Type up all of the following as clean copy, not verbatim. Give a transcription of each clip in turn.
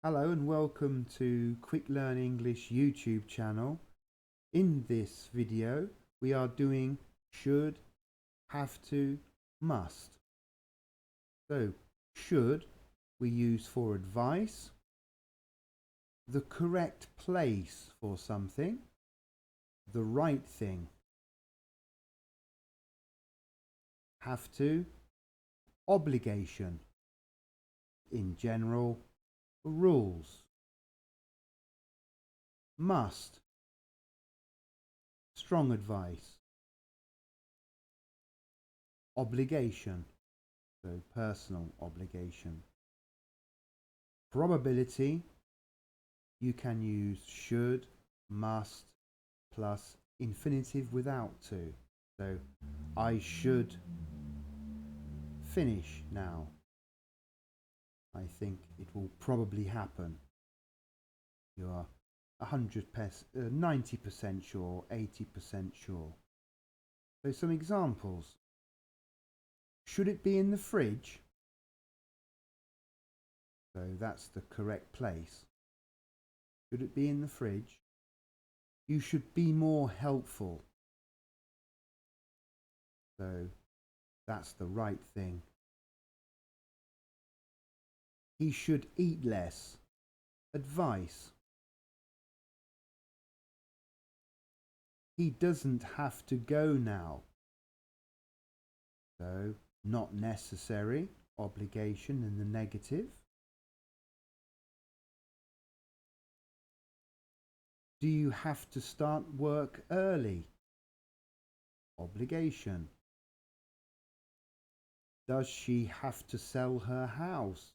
Hello and welcome to Quick Learn English YouTube channel. In this video we are doing should, have to, must. So should we use for advice, the correct place for something, the right thing. Have to, obligation. In general, rules. Must, strong advice. Obligation, so personal obligation. Probability, you can use should, must, plus infinitive without to. So I should finish now. I think it will probably happen. You are 90% sure, 80% sure. So some examples. Should it be in the fridge? So that's the correct place. Should it be in the fridge? You should be more helpful. So that's the right thing. He should eat less. Advice. He doesn't have to go now. So not necessary, obligation in the negative. Do you have to start work early? Obligation. Does she have to sell her house?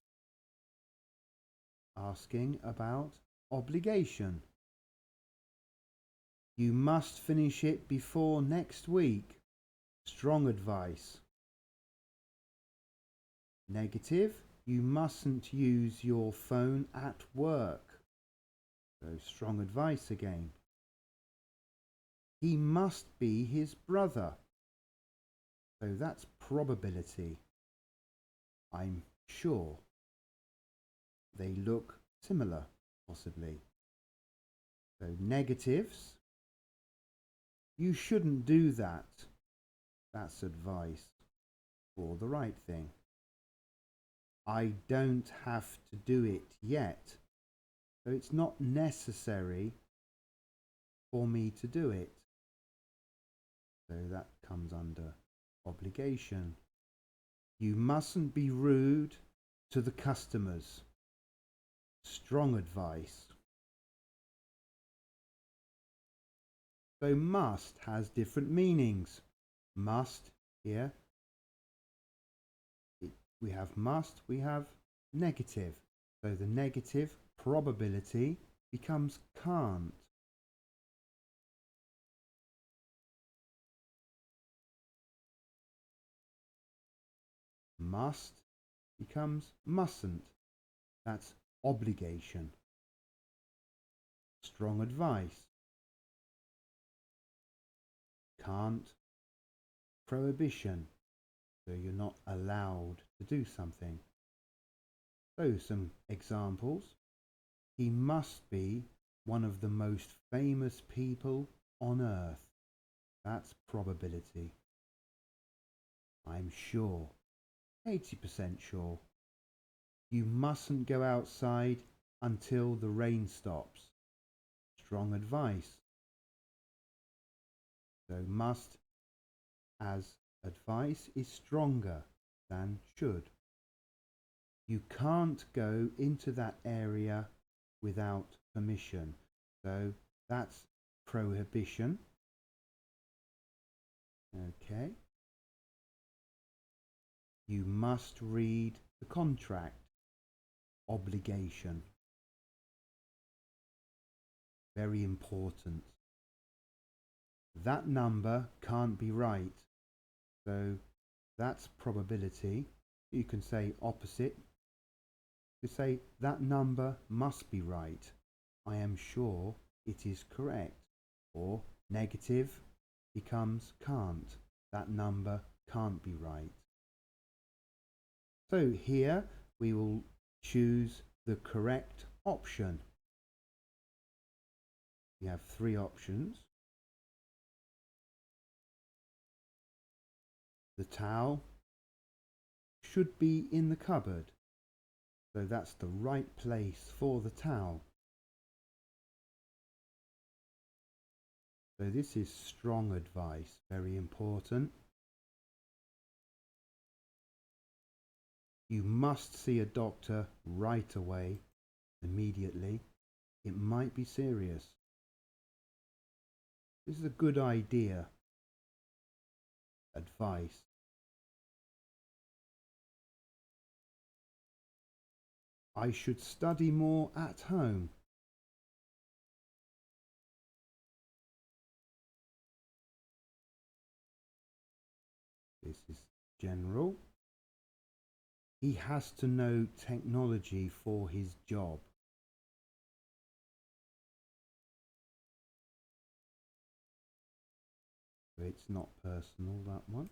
Asking about obligation. You must finish it before next week. Strong advice. Negative. You mustn't use your phone at work. So strong advice again. He must be his brother. So that's probability. I'm sure. They look similar, possibly. So negatives. You shouldn't do that. That's advice for the right thing. I don't have to do it yet. So it's not necessary for me to do it. So that comes under obligation. You mustn't be rude to the customers. Strong advice. So must has different meanings. Must here, we have must, we have negative. So the negative probability becomes can't. Must becomes mustn't. That's obligation. Strong advice. Can't, prohibition. So you're not allowed to do something. So some examples. He must be one of the most famous people on earth. That's probability. I'm sure. 80% sure. You mustn't go outside until the rain stops. Strong advice. So must as advice is stronger than should. You can't go into that area without permission. So that's prohibition. Okay. You must read the contract. Obligation. Very important. That number can't be right. So that's probability. You can say opposite. You say that number must be right. I am sure it is correct. Or negative becomes can't. That number can't be right. So here we will choose the correct option. You have three options. The towel should be in the cupboard, so that's the right place for the towel. So this is strong advice, very important. You must see a doctor right away, immediately. It might be serious. This is a good idea. Advice. I should study more at home. This is general. He has to know technology for his job. It's not personal, that one.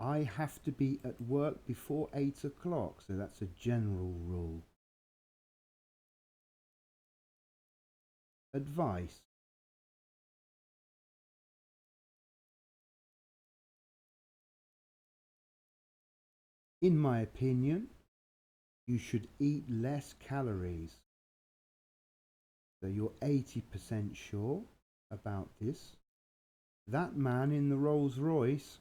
I have to be at work before 8 o'clock, so that's a general rule. Advice. In my opinion, you should eat less calories. So you're 80% sure about this. That man in the Rolls Royce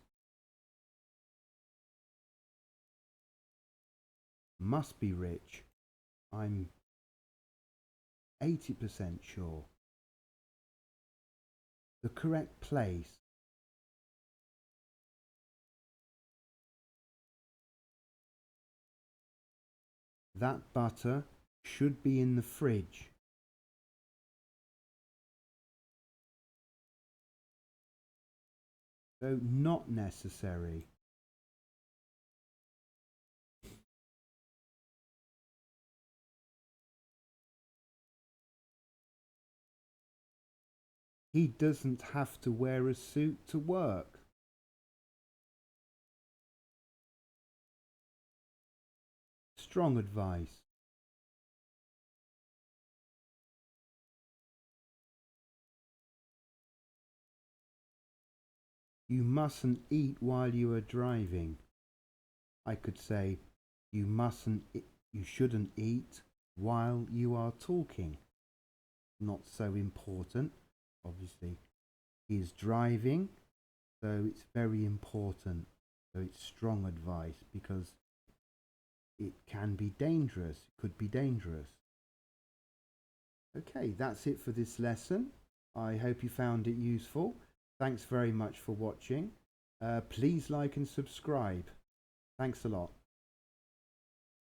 must be rich. I'm 80% sure. The correct place. That butter should be in the fridge. So not necessary. He doesn't have to wear a suit to work. Strong advice. You mustn't eat while you are driving. I could say you shouldn't eat while you are talking. Not so important, obviously. He is driving, so it's very important. So it's strong advice because it can be dangerous. It could be dangerous. Okay, that's it for this lesson. I hope you found it useful. Thanks very much for watching. Please like and subscribe. Thanks a lot.